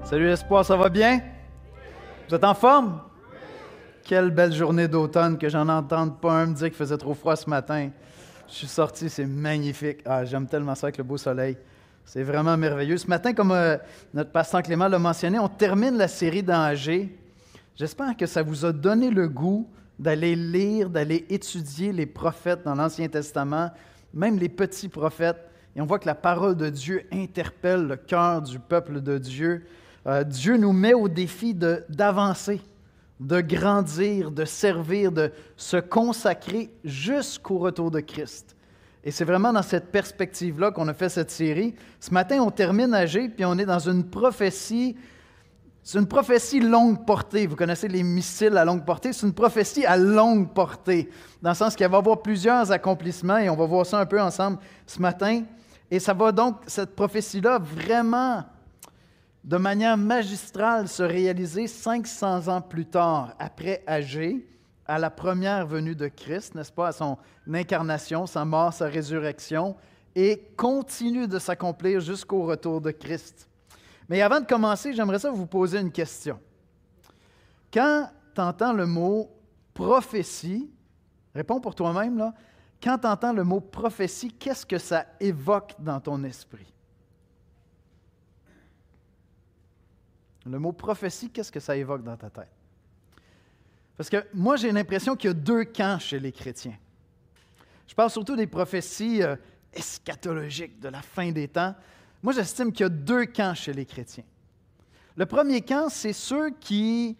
Salut Espoir, ça va bien? Vous êtes en forme? Quelle belle journée d'automne que j'en entende pas un me dire qu'il faisait trop froid ce matin. Je suis sorti, c'est magnifique. Ah, j'aime tellement ça avec le beau soleil. C'est vraiment merveilleux. Ce matin, comme notre pasteur Clément l'a mentionné, on termine la série d'Angers. J'espère que ça vous a donné le goût d'aller lire, d'aller étudier les prophètes dans l'Ancien Testament, même les petits prophètes. Et on voit que la parole de Dieu interpelle le cœur du peuple de Dieu. Dieu nous met au défi d'avancer, de grandir, de servir, de se consacrer jusqu'au retour de Christ. Et c'est vraiment dans cette perspective-là qu'on a fait cette série. Ce matin, on termine Agé, puis on est dans une prophétie. C'est une prophétie longue portée. Vous connaissez les missiles à longue portée. C'est une prophétie à longue portée, dans le sens qu'elle va avoir plusieurs accomplissements, et on va voir ça un peu ensemble ce matin. Et ça va donc, cette prophétie-là, vraiment, de manière magistrale, se réaliser 500 ans plus tard, après Agé, à la première venue de Christ, n'est-ce pas, à son incarnation, sa mort, sa résurrection, et continue de s'accomplir jusqu'au retour de Christ. Mais avant de commencer, j'aimerais ça vous poser une question. Quand tu entends le mot prophétie, réponds pour toi-même, là, quand tu entends le mot prophétie, qu'est-ce que ça évoque dans ton esprit? Le mot prophétie, qu'est-ce que ça évoque dans ta tête? Parce que moi, j'ai l'impression qu'il y a deux camps chez les chrétiens. Je parle surtout des prophéties eschatologiques de la fin des temps. Moi, j'estime qu'il y a deux camps chez les chrétiens. Le premier camp, c'est ceux qui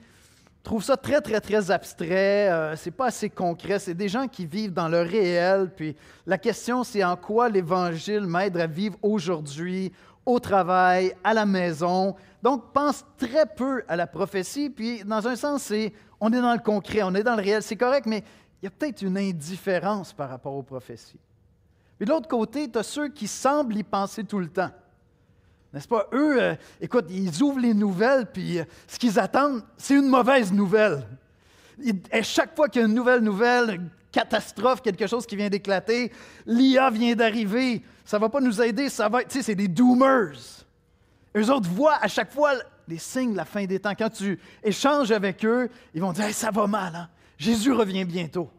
trouvent ça très, très, très abstrait, c'est pas assez concret, c'est des gens qui vivent dans le réel, puis la question, c'est en quoi l'Évangile m'aide à vivre aujourd'hui, au travail, à la maison. Donc, pense très peu à la prophétie, puis dans un sens, on est dans le concret, on est dans le réel, c'est correct, mais il y a peut-être une indifférence par rapport aux prophéties. Puis de l'autre côté, tu as ceux qui semblent y penser tout le temps. N'est-ce pas? Eux, écoute, ils ouvrent les nouvelles, puis ce qu'ils attendent, c'est une mauvaise nouvelle. Et chaque fois qu'il y a une nouvelle, une catastrophe, quelque chose qui vient d'éclater, l'IA vient d'arriver, ça ne va pas nous aider, ça va être, tu sais, c'est des doomers. Eux autres voient à chaque fois les signes de la fin des temps. Quand tu échanges avec eux, ils vont dire hey, « ça va mal, hein? Jésus revient bientôt. »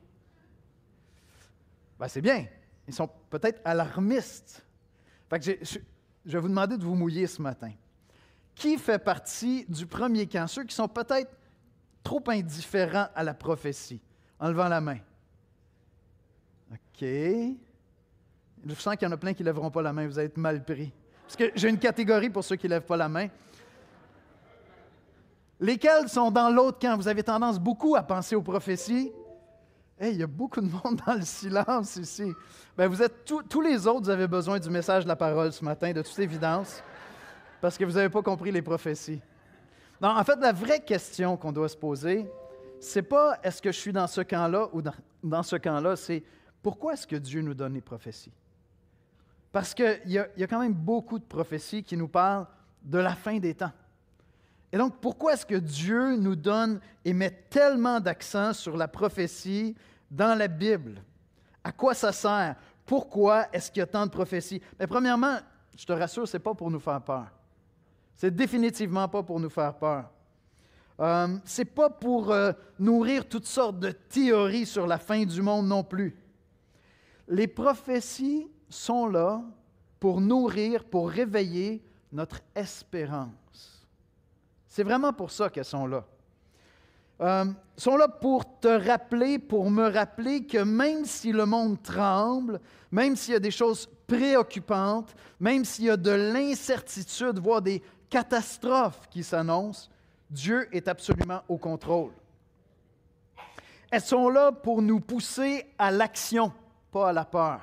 Ben, c'est bien. Ils sont peut-être alarmistes. Fait que je vais vous demander de vous mouiller ce matin. Qui fait partie du premier camp? Ceux qui sont peut-être trop indifférents à la prophétie. En levant la main. OK. Je sens qu'il y en a plein qui ne lèveront pas la main. Vous allez être mal pris. Parce que j'ai une catégorie pour ceux qui ne lèvent pas la main. Lesquels sont dans l'autre camp? Vous avez tendance beaucoup à penser aux prophéties. Hey, il y a beaucoup de monde dans le silence ici. Bien, vous êtes tous les autres, vous avez besoin du message de la parole ce matin, de toute évidence, parce que vous n'avez pas compris les prophéties. Non, en fait, la vraie question qu'on doit se poser, c'est pas est-ce que je suis dans ce camp-là ou dans ce camp-là, c'est pourquoi est-ce que Dieu nous donne les prophéties? Parce qu'il y a quand même beaucoup de prophéties qui nous parlent de la fin des temps. Et donc, pourquoi est-ce que Dieu nous donne et met tellement d'accent sur la prophétie dans la Bible? À quoi ça sert? Pourquoi est-ce qu'il y a tant de prophéties? Mais premièrement, je te rassure, ce n'est pas pour nous faire peur. C'est définitivement pas pour nous faire peur. Ce n'est pas pour nourrir toutes sortes de théories sur la fin du monde non plus. Les prophéties sont là pour nourrir, pour réveiller notre espérance. C'est vraiment pour ça qu'elles sont là. Sont là pour te rappeler, pour me rappeler que même si le monde tremble, même s'il y a des choses préoccupantes, même s'il y a de l'incertitude, voire des catastrophes qui s'annoncent, Dieu est absolument au contrôle. Elles sont là pour nous pousser à l'action, pas à la peur.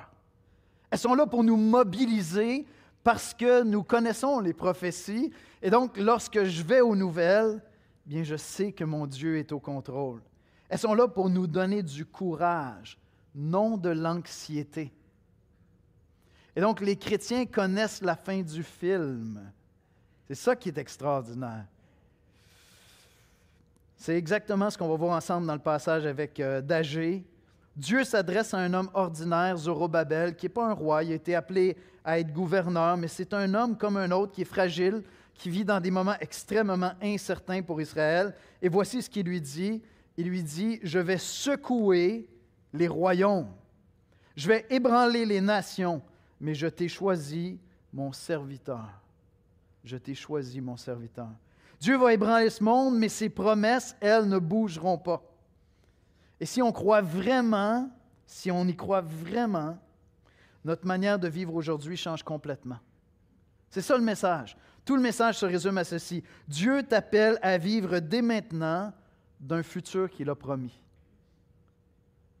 Elles sont là pour nous mobiliser parce que nous connaissons les prophéties. Et donc, lorsque je vais aux nouvelles, bien, je sais que mon Dieu est au contrôle. Elles sont là pour nous donner du courage, non de l'anxiété. Et donc, les chrétiens connaissent la fin du film. C'est ça qui est extraordinaire. C'est exactement ce qu'on va voir ensemble dans le passage avec d'Agé. Dieu s'adresse à un homme ordinaire, Zorobabel, qui n'est pas un roi. Il a été appelé à être gouverneur, mais c'est un homme comme un autre qui est fragile, qui vit dans des moments extrêmement incertains pour Israël. Et voici ce qu'il lui dit. Il lui dit, « Je vais secouer les royaumes. Je vais ébranler les nations, mais je t'ai choisi, mon serviteur. Je t'ai choisi, mon serviteur. » Dieu va ébranler ce monde, mais ses promesses, elles, ne bougeront pas. Et si on croit vraiment, si on y croit vraiment, notre manière de vivre aujourd'hui change complètement. C'est ça le message. Tout le message se résume à ceci. Dieu t'appelle à vivre dès maintenant d'un futur qu'il a promis.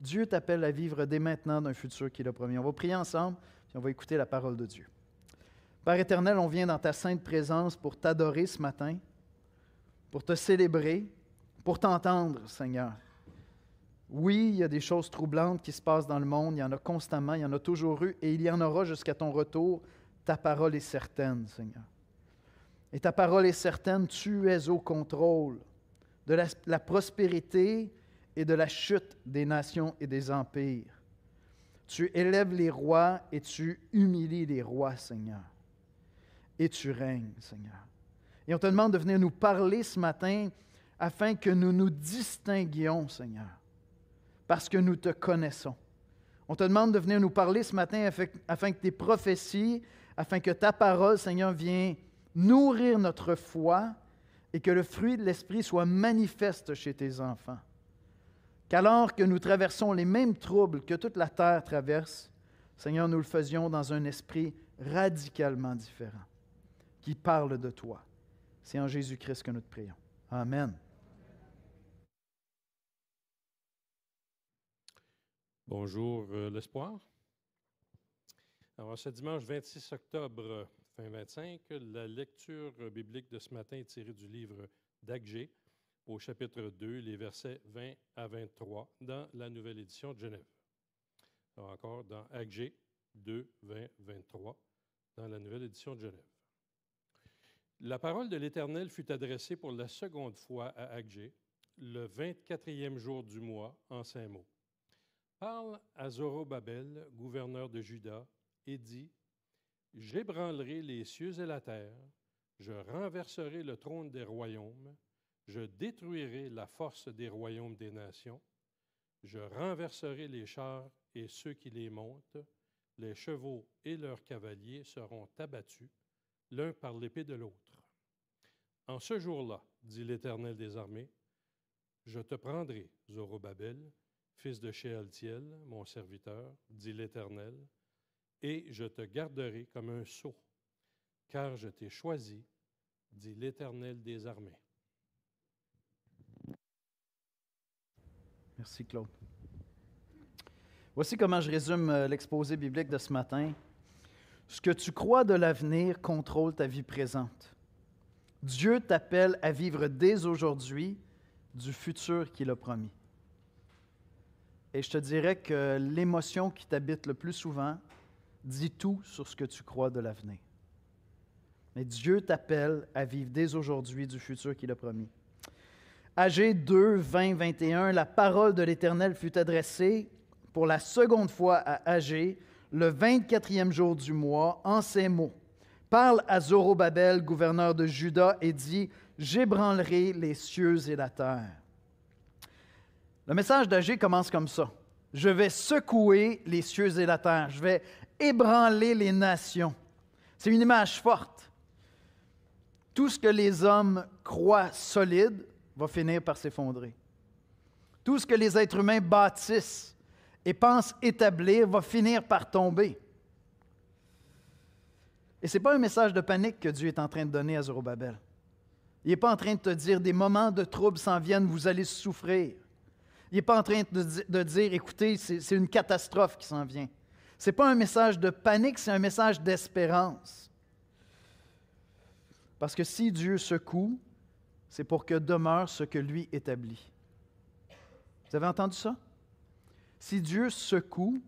Dieu t'appelle à vivre dès maintenant d'un futur qu'il a promis. On va prier ensemble, puis on va écouter la parole de Dieu. Père éternel, on vient dans ta sainte présence pour t'adorer ce matin, pour te célébrer, pour t'entendre, Seigneur. Oui, il y a des choses troublantes qui se passent dans le monde, il y en a constamment, il y en a toujours eu, et il y en aura jusqu'à ton retour. Ta parole est certaine, Seigneur. Et ta parole est certaine, tu es au contrôle de la prospérité et de la chute des nations et des empires. Tu élèves les rois et tu humilies les rois, Seigneur. Et tu règnes, Seigneur. Et on te demande de venir nous parler ce matin afin que nous nous distinguions, Seigneur, parce que nous te connaissons. On te demande de venir nous parler ce matin afin que tes prophéties, afin que ta parole, Seigneur, vienne nourrir notre foi et que le fruit de l'Esprit soit manifeste chez tes enfants. Qu'alors que nous traversons les mêmes troubles que toute la terre traverse, Seigneur, nous le faisions dans un esprit radicalement différent, qui parle de toi. C'est en Jésus-Christ que nous te prions. Amen. Bonjour, l'Espoir. Alors, ce dimanche 26 octobre 2025, la lecture biblique de ce matin est tirée du livre d'Agé, au chapitre 2, les versets 20 à 23, dans la nouvelle édition de Genève. Alors encore, dans Agé 2, 20, 23, dans la nouvelle édition de Genève. La parole de l'Éternel fut adressée pour la seconde fois à Agé, le 24e jour du mois, en ces mots. Parle à Zorobabel, gouverneur de Juda, et dit, « J'ébranlerai les cieux et la terre, je renverserai le trône des royaumes, je détruirai la force des royaumes des nations, je renverserai les chars et ceux qui les montent, les chevaux et leurs cavaliers seront abattus, l'un par l'épée de l'autre. En ce jour-là, dit l'Éternel des armées, je te prendrai, Zorobabel, fils de Shealtiel, mon serviteur, dit l'Éternel, et je te garderai comme un sceau, car je t'ai choisi, dit l'Éternel des armées. » Merci, Claude. Voici comment je résume l'exposé biblique de ce matin. Ce que tu crois de l'avenir contrôle ta vie présente. Dieu t'appelle à vivre dès aujourd'hui du futur qu'il a promis. Et je te dirais que l'émotion qui t'habite le plus souvent dit tout sur ce que tu crois de l'avenir. Mais Dieu t'appelle à vivre dès aujourd'hui du futur qu'il a promis. Agé 2, 20, 21, la parole de l'Éternel fut adressée pour la seconde fois à Agé, le 24e jour du mois, en ces mots. Parle à Zorobabel, gouverneur de Juda, et dit, « J'ébranlerai les cieux et la terre. » Le message d'Agé commence comme ça. « Je vais secouer les cieux et la terre. Je vais ébranler les nations. » C'est une image forte. Tout ce que les hommes croient solide va finir par s'effondrer. Tout ce que les êtres humains bâtissent et pensent établir va finir par tomber. Et ce n'est pas un message de panique que Dieu est en train de donner à Zorobabel. Il n'est pas en train de te dire, des moments de trouble s'en viennent, vous allez souffrir. Il n'est pas en train de dire, écoutez, c'est une catastrophe qui s'en vient. Ce n'est pas un message de panique, c'est un message d'espérance. Parce que si Dieu secoue, c'est pour que demeure ce que lui établit. Vous avez entendu ça? Si Dieu secoue,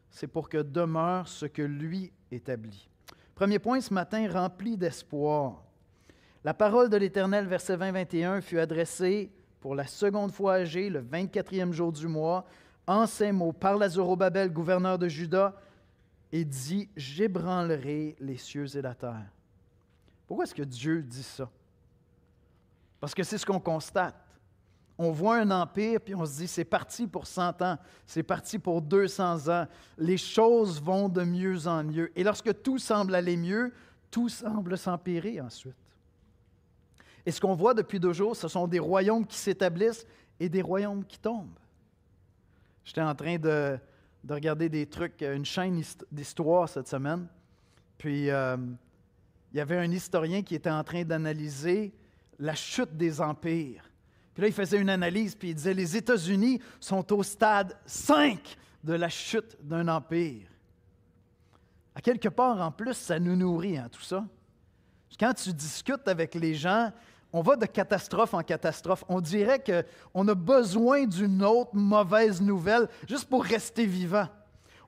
c'est pour que demeure ce que lui établit. Premier point ce matin, rempli d'espoir. La parole de l'Éternel, verset 20-21, fut adressée pour la seconde fois à Agé, le 24e jour du mois, en ces mots, parle à Zorobabel, gouverneur de Juda, et dit, « J'ébranlerai les cieux et la terre. » Pourquoi est-ce que Dieu dit ça? Parce que c'est ce qu'on constate. On voit un empire, puis on se dit, c'est parti pour 100 ans, c'est parti pour 200 ans. Les choses vont de mieux en mieux. Et lorsque tout semble aller mieux, tout semble s'empirer ensuite. Et ce qu'on voit depuis 2 jours, ce sont des royaumes qui s'établissent et des royaumes qui tombent. J'étais en train de regarder des trucs, une chaîne d'histoire cette semaine, puis il y avait un historien qui était en train d'analyser la chute des empires. Puis là, il faisait une analyse, puis il disait, les États-Unis sont au stade 5 de la chute d'un empire. À quelque part, en plus, ça nous nourrit, tout ça. Quand tu discutes avec les gens, on va de catastrophe en catastrophe. On dirait qu'on a besoin d'une autre mauvaise nouvelle juste pour rester vivant.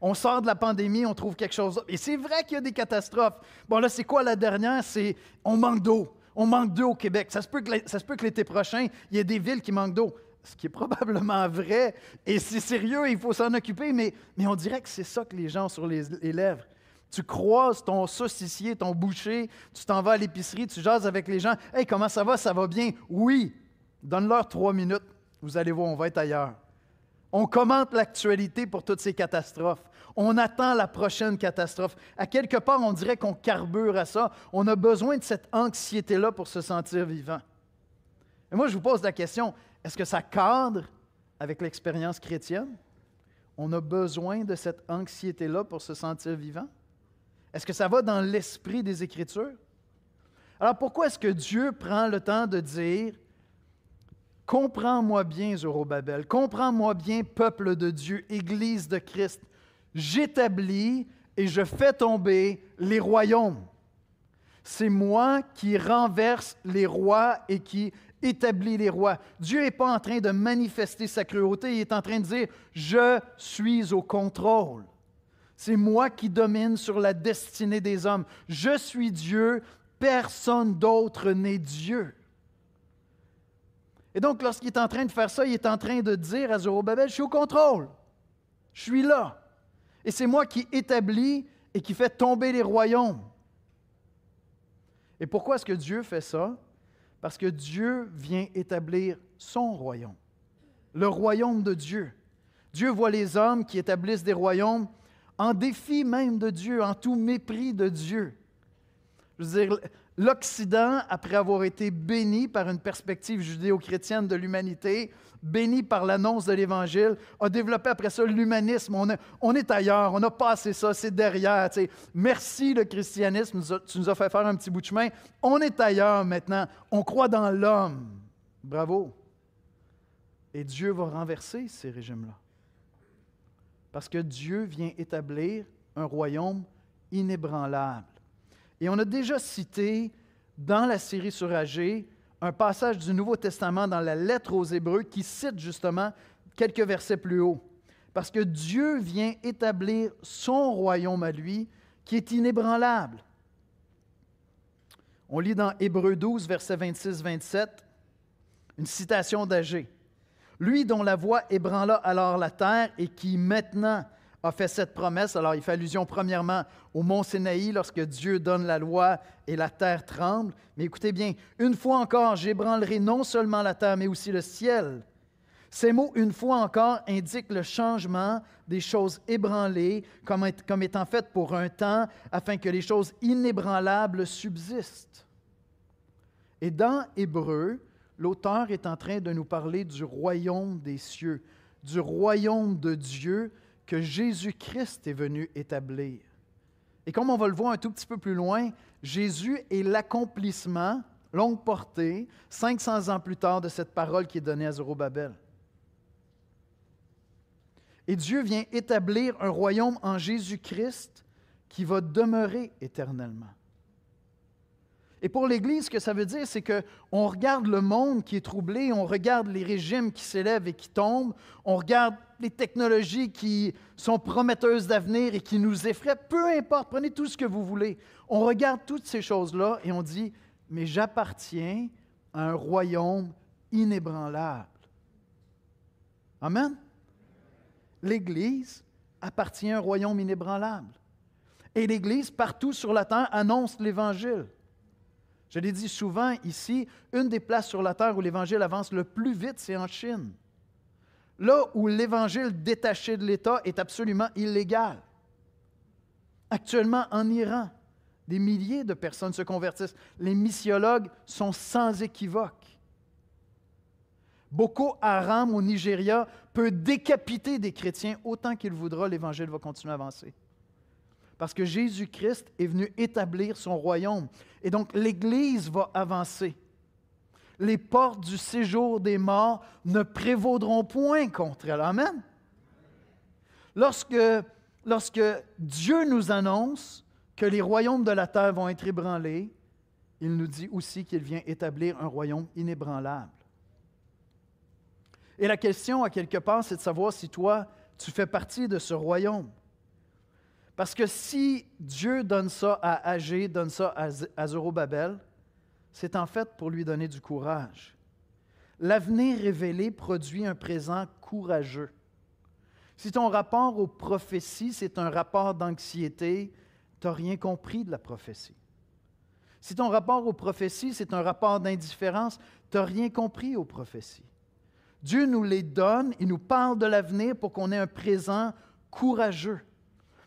On sort de la pandémie, on trouve quelque chose d'autre. Et c'est vrai qu'il y a des catastrophes. Bon, là, c'est quoi la dernière? C'est on manque d'eau. On manque d'eau au Québec. Ça se peut que l'été prochain, il y ait des villes qui manquent d'eau. Ce qui est probablement vrai. Et c'est sérieux, il faut s'en occuper. Mais on dirait que c'est ça que les gens ont sur les lèvres. Tu croises ton saucissier, ton boucher, tu t'en vas à l'épicerie, tu jases avec les gens. « Hey, comment ça va? Ça va bien? » « Oui. » Donne-leur 3 minutes. Vous allez voir, on va être ailleurs. On commente l'actualité pour toutes ces catastrophes. On attend la prochaine catastrophe. À quelque part, on dirait qu'on carbure à ça. On a besoin de cette anxiété-là pour se sentir vivant. Et moi, je vous pose la question, est-ce que ça cadre avec l'expérience chrétienne? On a besoin de cette anxiété-là pour se sentir vivant? Est-ce que ça va dans l'esprit des Écritures? Alors pourquoi est-ce que Dieu prend le temps de dire « Comprends-moi bien, Zorobabel, comprends-moi bien, peuple de Dieu, Église de Christ, j'établis et je fais tomber les royaumes. C'est moi qui renverse les rois et qui établit les rois. » Dieu n'est pas en train de manifester sa cruauté, il est en train de dire « Je suis au contrôle. » C'est moi qui domine sur la destinée des hommes. Je suis Dieu, personne d'autre n'est Dieu. Et donc, lorsqu'il est en train de faire ça, il est en train de dire à Zorobabel, je suis au contrôle. Je suis là. Et c'est moi qui établis et qui fait tomber les royaumes. Et pourquoi est-ce que Dieu fait ça? Parce que Dieu vient établir son royaume, le royaume de Dieu. Dieu voit les hommes qui établissent des royaumes en défi même de Dieu, en tout mépris de Dieu. Je veux dire, l'Occident, après avoir été béni par une perspective judéo-chrétienne de l'humanité, béni par l'annonce de l'Évangile, a développé après ça l'humanisme. On est ailleurs, on a passé ça, c'est derrière. Tu sais. Merci le christianisme, tu nous as fait faire un petit bout de chemin. On est ailleurs maintenant, on croit dans l'homme. Bravo. Et Dieu va renverser ces régimes-là. Parce que Dieu vient établir un royaume inébranlable. Et on a déjà cité dans la série sur Agé un passage du Nouveau Testament dans la lettre aux Hébreux qui cite justement quelques versets plus haut. Parce que Dieu vient établir son royaume à lui qui est inébranlable. On lit dans Hébreux 12, versets 26-27, une citation d'Agé. Lui dont la voix ébranla alors la terre et qui maintenant a fait cette promesse. Alors il fait allusion premièrement au mont Sinaï lorsque Dieu donne la loi et la terre tremble. Mais écoutez bien, une fois encore, j'ébranlerai non seulement la terre mais aussi le ciel. Ces mots, une fois encore, indiquent le changement des choses ébranlées comme étant faites pour un temps afin que les choses inébranlables subsistent. Et dans Hébreux, l'auteur est en train de nous parler du royaume des cieux, du royaume de Dieu que Jésus-Christ est venu établir. Et comme on va le voir un tout petit peu plus loin, Jésus est l'accomplissement, longue portée, 500 ans plus tard, de cette parole qui est donnée à Zorobabel. Et Dieu vient établir un royaume en Jésus-Christ qui va demeurer éternellement. Et pour l'Église, ce que ça veut dire, c'est qu'on regarde le monde qui est troublé, on regarde les régimes qui s'élèvent et qui tombent, on regarde les technologies qui sont prometteuses d'avenir et qui nous effraient, peu importe, prenez tout ce que vous voulez. On regarde toutes ces choses-là et on dit, mais j'appartiens à un royaume inébranlable. Amen? L'Église appartient à un royaume inébranlable. Et l'Église, partout sur la terre, annonce l'Évangile. Je l'ai dit souvent ici, une des places sur la terre où l'Évangile avance le plus vite, c'est en Chine. Là où l'Évangile détaché de l'État est absolument illégal. Actuellement, en Iran, des milliers de personnes se convertissent. Les missiologues sont sans équivoque. Boko Haram au Nigeria peut décapiter des chrétiens autant qu'il voudra, l'Évangile va continuer à avancer. Parce que Jésus-Christ est venu établir son royaume. Et donc, l'Église va avancer. Les portes du séjour des morts ne prévaudront point contre elle. Amen. Lorsque Dieu nous annonce que les royaumes de la terre vont être ébranlés, il nous dit aussi qu'il vient établir un royaume inébranlable. Et la question, à quelque part, c'est de savoir si toi, tu fais partie de ce royaume. Parce que si Dieu donne ça à Agé, donne ça à Zorobabel, c'est en fait pour lui donner du courage. L'avenir révélé produit un présent courageux. Si ton rapport aux prophéties, c'est un rapport d'anxiété, tu n'as rien compris de la prophétie. Si ton rapport aux prophéties, c'est un rapport d'indifférence, tu n'as rien compris aux prophéties. Dieu nous les donne, il nous parle de l'avenir pour qu'on ait un présent courageux,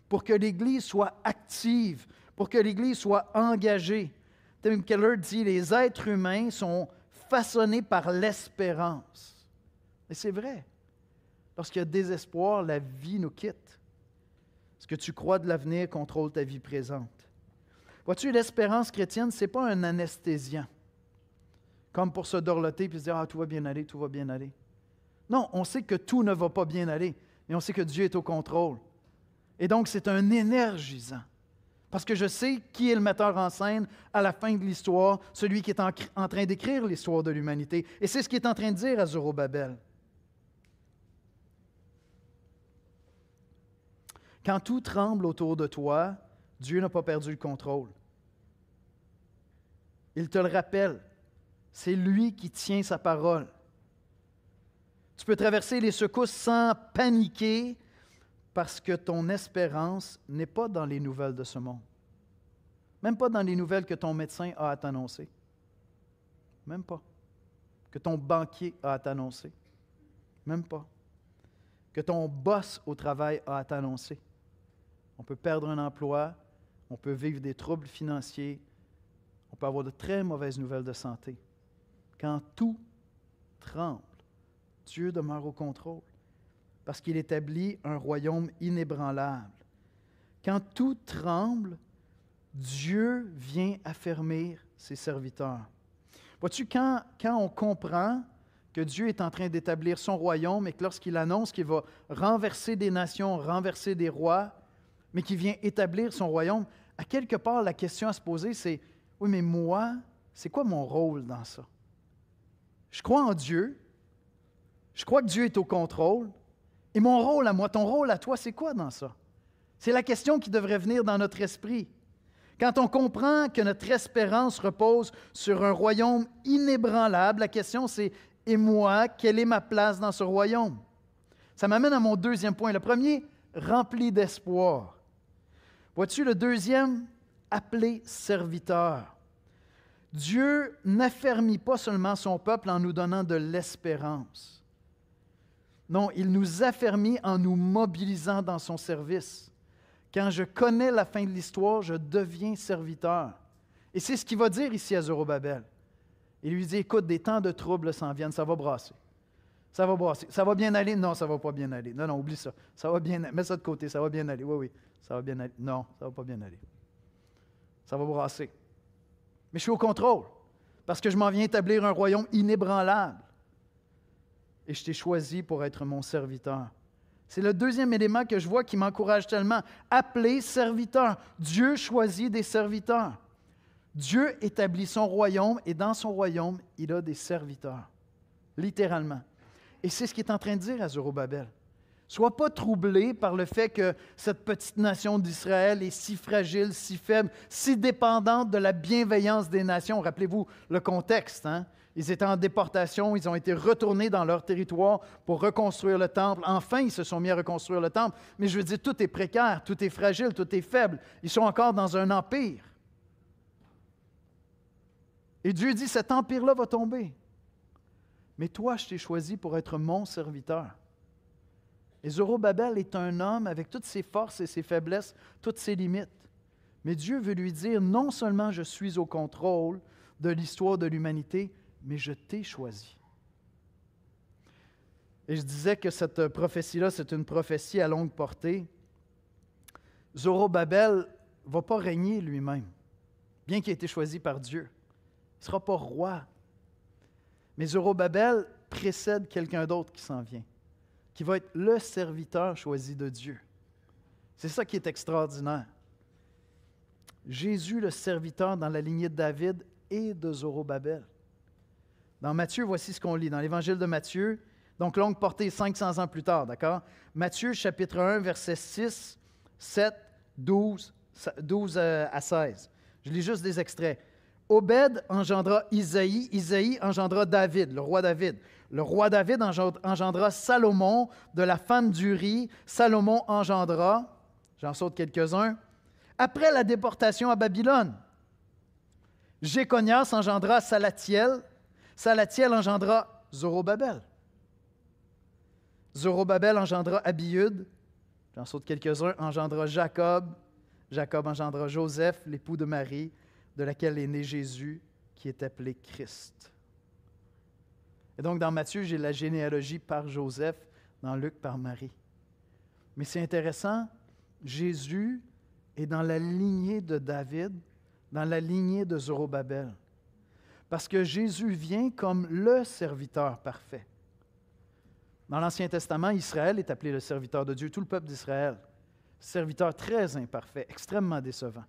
pour que l'Église soit active, pour que l'Église soit engagée. Tim Keller dit, les êtres humains sont façonnés par l'espérance. Et c'est vrai. Lorsqu'il y a désespoir, la vie nous quitte. Ce que tu crois de l'avenir contrôle ta vie présente. Vois-tu, l'espérance chrétienne, ce n'est pas un anesthésiant, comme pour se dorloter et se dire « Ah, tout va bien aller, tout va bien aller ». Non, on sait que tout ne va pas bien aller, mais on sait que Dieu est au contrôle. Et donc, c'est un énergisant. Parce que je sais qui est le metteur en scène à la fin de l'histoire, celui qui est en train d'écrire l'histoire de l'humanité. Et c'est ce qu'il est en train de dire à Zorobabel. Quand tout tremble autour de toi, Dieu n'a pas perdu le contrôle. Il te le rappelle. C'est lui qui tient sa parole. Tu peux traverser les secousses sans paniquer parce que ton espérance n'est pas dans les nouvelles de ce monde. Même pas dans les nouvelles que ton médecin a à t'annoncer. Même pas. Que ton banquier a à t'annoncer. Même pas. Que ton boss au travail a à t'annoncer. On peut perdre un emploi, on peut vivre des troubles financiers, on peut avoir de très mauvaises nouvelles de santé. Quand tout tremble, Dieu demeure au contrôle parce qu'il établit un royaume inébranlable. Quand tout tremble, Dieu vient affermir ses serviteurs. Vois-tu, quand on comprend que Dieu est en train d'établir son royaume et que lorsqu'il annonce qu'il va renverser des nations, renverser des rois, mais qu'il vient établir son royaume, à quelque part, la question à se poser, c'est « Oui, mais moi, c'est quoi mon rôle dans ça? Je crois en Dieu, je crois que Dieu est au contrôle, et mon rôle à moi, ton rôle à toi, c'est quoi dans ça? » C'est la question qui devrait venir dans notre esprit. Quand on comprend que notre espérance repose sur un royaume inébranlable, la question c'est « Et moi, quelle est ma place dans ce royaume? » Ça m'amène à mon deuxième point. Le premier, rempli d'espoir. Vois-tu, le deuxième, appelé serviteur. Dieu n'affermit pas seulement son peuple en nous donnant de l'espérance. Non, il nous affermit en nous mobilisant dans son service. Quand je connais la fin de l'histoire, je deviens serviteur. Et c'est ce qu'il va dire ici à Zorobabel. Il lui dit, écoute, des temps de troubles s'en viennent, ça va brasser. Ça va brasser. Ça va bien aller? Non, ça ne va pas bien aller. Non, oublie ça. Ça va bien aller. Mets ça de côté, ça va bien aller. Oui, ça va bien aller. Non, ça ne va pas bien aller. Ça va brasser. Mais je suis au contrôle, parce que je m'en viens établir un royaume inébranlable. Et je t'ai choisi pour être mon serviteur. C'est le deuxième élément que je vois qui m'encourage tellement. Appelé serviteur. Dieu choisit des serviteurs. Dieu établit son royaume et dans son royaume, il a des serviteurs. Littéralement. Et c'est ce qu'il est en train de dire à Zorobabel. Sois pas troublé par le fait que cette petite nation d'Israël est si fragile, si faible, si dépendante de la bienveillance des nations. Rappelez-vous le contexte, hein? Ils étaient en déportation, ils ont été retournés dans leur territoire pour reconstruire le temple. Enfin, ils se sont mis à reconstruire le temple. Mais je veux dire, tout est précaire, tout est fragile, tout est faible. Ils sont encore dans un empire. Et Dieu dit, cet empire-là va tomber. Mais toi, je t'ai choisi pour être mon serviteur. Et Zorobabel est un homme avec toutes ses forces et ses faiblesses, toutes ses limites. Mais Dieu veut lui dire, non seulement je suis au contrôle de l'histoire de l'humanité, mais je t'ai choisi. Et je disais que cette prophétie-là, c'est une prophétie à longue portée. Zorobabel ne va pas régner lui-même, bien qu'il ait été choisi par Dieu. Il ne sera pas roi. Mais Zorobabel précède quelqu'un d'autre qui s'en vient, qui va être le serviteur choisi de Dieu. C'est ça qui est extraordinaire. Jésus, le serviteur dans la lignée de David et de Zorobabel. Dans Matthieu, voici ce qu'on lit. Dans l'Évangile de Matthieu, donc longue portée 500 ans plus tard, d'accord? Matthieu, chapitre 1, versets 6, 7, 12 à 16. Je lis juste des extraits. Obed engendra Isaïe, Isaïe engendra David, le roi David. Le roi David engendra Salomon de la femme d'Uri. Salomon engendra, j'en saute quelques-uns, après la déportation à Babylone. Jéconias engendra Salatiel. Salatiel engendra Zorobabel. Zorobabel engendra Abiud. J'en saute quelques-uns. Engendra Jacob. Jacob engendra Joseph, l'époux de Marie, de laquelle est né Jésus, qui est appelé Christ. Et donc, dans Matthieu, j'ai la généalogie par Joseph, dans Luc, par Marie. Mais c'est intéressant, Jésus est dans la lignée de David, dans la lignée de Zorobabel. Parce que Jésus vient comme le serviteur parfait. Dans l'Ancien Testament, Israël est appelé le serviteur de Dieu, tout le peuple d'Israël. Serviteur très imparfait, extrêmement décevant.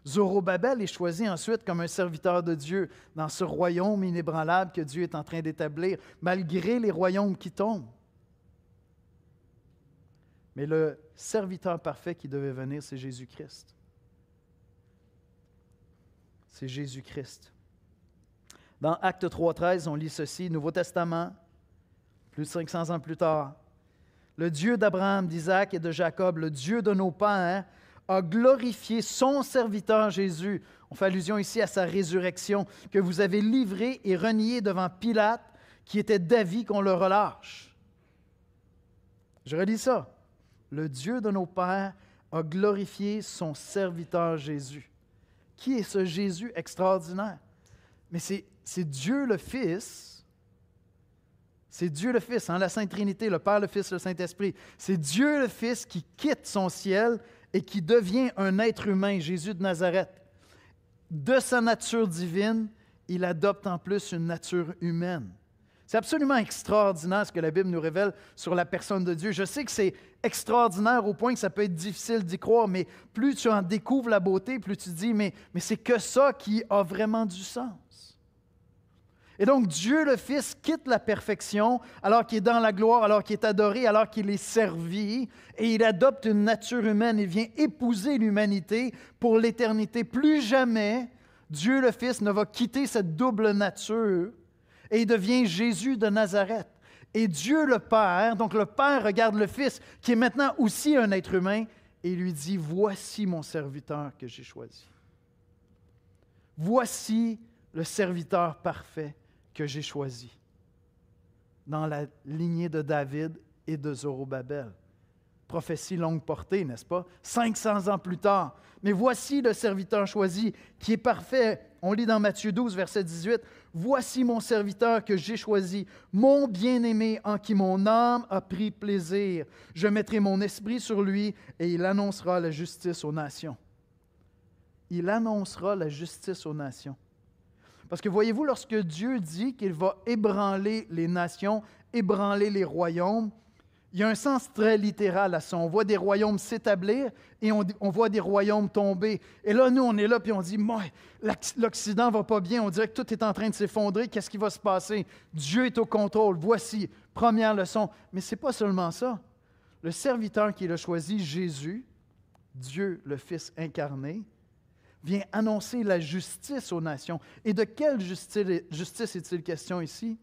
Zorobabel est choisi ensuite comme un serviteur de Dieu dans ce royaume inébranlable que Dieu est en train d'établir, malgré les royaumes qui tombent. Mais le serviteur parfait qui devait venir, c'est Jésus-Christ. C'est Jésus-Christ. Dans Actes 3,13, on lit ceci, Nouveau Testament, plus de 500 ans plus tard. Le Dieu d'Abraham, d'Isaac et de Jacob, le Dieu de nos pères, a glorifié son serviteur Jésus. On fait allusion ici à sa résurrection, que vous avez livré et renié devant Pilate, qui était d'avis qu'on le relâche. Je relis ça. Le Dieu de nos pères a glorifié son serviteur Jésus. Qui est ce Jésus extraordinaire? Mais c'est Dieu le Fils. C'est Dieu le Fils, hein, la Sainte Trinité, le Père, le Fils, le Saint-Esprit. C'est Dieu le Fils qui quitte son ciel et qui devient un être humain, Jésus de Nazareth. De sa nature divine, il adopte en plus une nature humaine. C'est absolument extraordinaire ce que la Bible nous révèle sur la personne de Dieu. Je sais que c'est extraordinaire au point que ça peut être difficile d'y croire, mais plus tu en découvres la beauté, plus tu dis, mais c'est que ça qui a vraiment du sens. Et donc, Dieu le Fils quitte la perfection alors qu'il est dans la gloire, alors qu'il est adoré, alors qu'il est servi, et il adopte une nature humaine. Il vient épouser l'humanité pour l'éternité. Plus jamais, Dieu le Fils ne va quitter cette double nature et il devient Jésus de Nazareth. Et Dieu le Père, donc le Père regarde le Fils, qui est maintenant aussi un être humain, et lui dit, voici mon serviteur que j'ai choisi. Voici le serviteur parfait que j'ai choisi dans la lignée de David et de Zorobabel. Prophétie longue portée, n'est-ce pas? 500 ans plus tard. Mais voici le serviteur choisi qui est parfait. On lit dans Matthieu 12, verset 18. « Voici mon serviteur que j'ai choisi, mon bien-aimé en qui mon âme a pris plaisir. Je mettrai mon esprit sur lui et il annoncera la justice aux nations. » Il annoncera la justice aux nations. Parce que voyez-vous, lorsque Dieu dit qu'il va ébranler les nations, ébranler les royaumes, il y a un sens très littéral à ça. On voit des royaumes s'établir et on voit des royaumes tomber. Et là, nous, on est là et on dit, l'Occident ne va pas bien, on dirait que tout est en train de s'effondrer. Qu'est-ce qui va se passer? Dieu est au contrôle. Voici, première leçon. Mais ce n'est pas seulement ça. Le serviteur qu'il a choisi, Jésus, Dieu le Fils incarné, vient annoncer la justice aux nations. Et de quelle justice est-il question ici?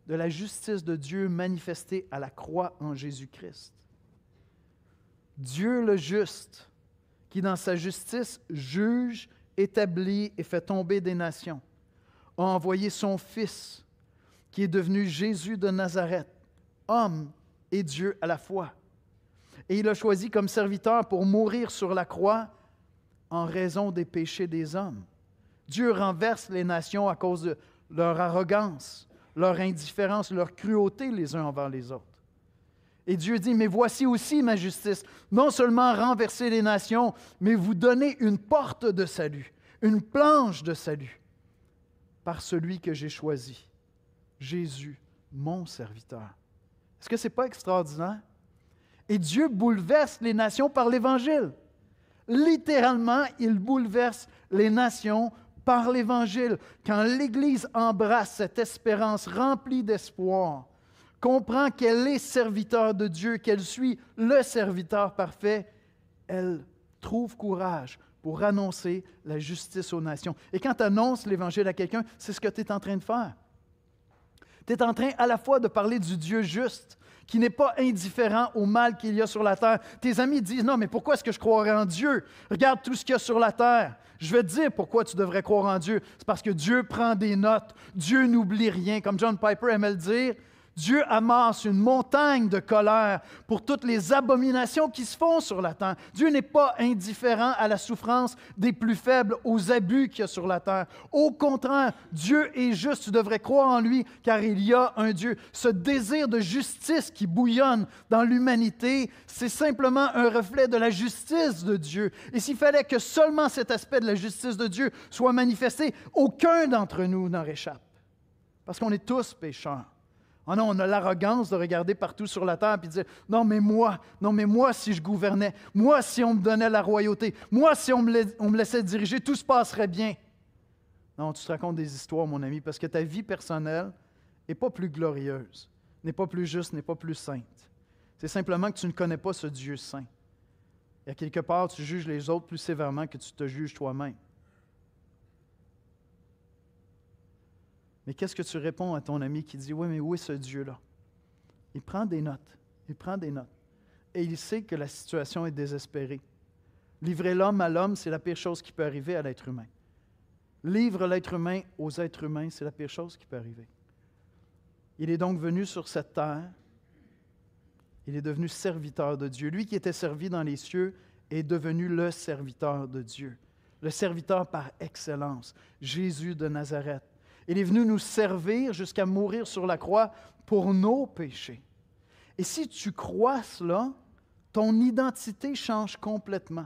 De la justice de Dieu manifestée à la croix en Jésus-Christ. Dieu le juste, qui dans sa justice juge, établit et fait tomber des nations, a envoyé son Fils, qui est devenu Jésus de Nazareth, homme et Dieu à la fois. Et il a choisi comme serviteur pour mourir sur la croix en raison des péchés des hommes. Dieu renverse les nations à cause de leur arrogance, leur indifférence, leur cruauté les uns envers les autres. Et Dieu dit, mais voici aussi ma justice, non seulement renverser les nations, mais vous donner une porte de salut, une planche de salut, par celui que j'ai choisi, Jésus, mon serviteur. Est-ce que ce n'est pas extraordinaire? Et Dieu bouleverse les nations par l'Évangile. Littéralement, il bouleverse les nations par l'Évangile. Quand l'Église embrasse cette espérance remplie d'espoir, comprend qu'elle est serviteur de Dieu, qu'elle suit le serviteur parfait, elle trouve courage pour annoncer la justice aux nations. Et quand tu annonces l'Évangile à quelqu'un, c'est ce que tu es en train de faire. Tu es en train à la fois de parler du Dieu juste, qui n'est pas indifférent au mal qu'il y a sur la terre. Tes amis disent, non, mais pourquoi est-ce que je croirais en Dieu? Regarde tout ce qu'il y a sur la terre. Je vais te dire pourquoi tu devrais croire en Dieu. C'est parce que Dieu prend des notes. Dieu n'oublie rien. Comme John Piper aimait le dire, Dieu amasse une montagne de colère pour toutes les abominations qui se font sur la terre. Dieu n'est pas indifférent à la souffrance des plus faibles, aux abus qu'il y a sur la terre. Au contraire, Dieu est juste, tu devrais croire en lui, car il y a un Dieu. Ce désir de justice qui bouillonne dans l'humanité, c'est simplement un reflet de la justice de Dieu. Et s'il fallait que seulement cet aspect de la justice de Dieu soit manifesté, aucun d'entre nous n'en réchappe. Parce qu'on est tous pécheurs. Oh non, on a l'arrogance de regarder partout sur la terre et de dire « Non, mais moi, si je gouvernais, moi, si on me donnait la royauté, moi, si on me laissait diriger, tout se passerait bien. » Non, tu te racontes des histoires, mon ami, parce que ta vie personnelle n'est pas plus glorieuse, n'est pas plus juste, n'est pas plus sainte. C'est simplement que tu ne connais pas ce Dieu saint. Et à quelque part, tu juges les autres plus sévèrement que tu te juges toi-même. Mais qu'est-ce que tu réponds à ton ami qui dit « Oui, mais où est ce Dieu-là? » Il prend des notes. Et il sait que la situation est désespérée. Livrer l'homme à l'homme, c'est la pire chose qui peut arriver à l'être humain. Livre l'être humain aux êtres humains, c'est la pire chose qui peut arriver. Il est donc venu sur cette terre. Il est devenu serviteur de Dieu. Lui qui était servi dans les cieux est devenu le serviteur de Dieu. Le serviteur par excellence, Jésus de Nazareth. Il est venu nous servir jusqu'à mourir sur la croix pour nos péchés. Et si tu crois cela, ton identité change complètement.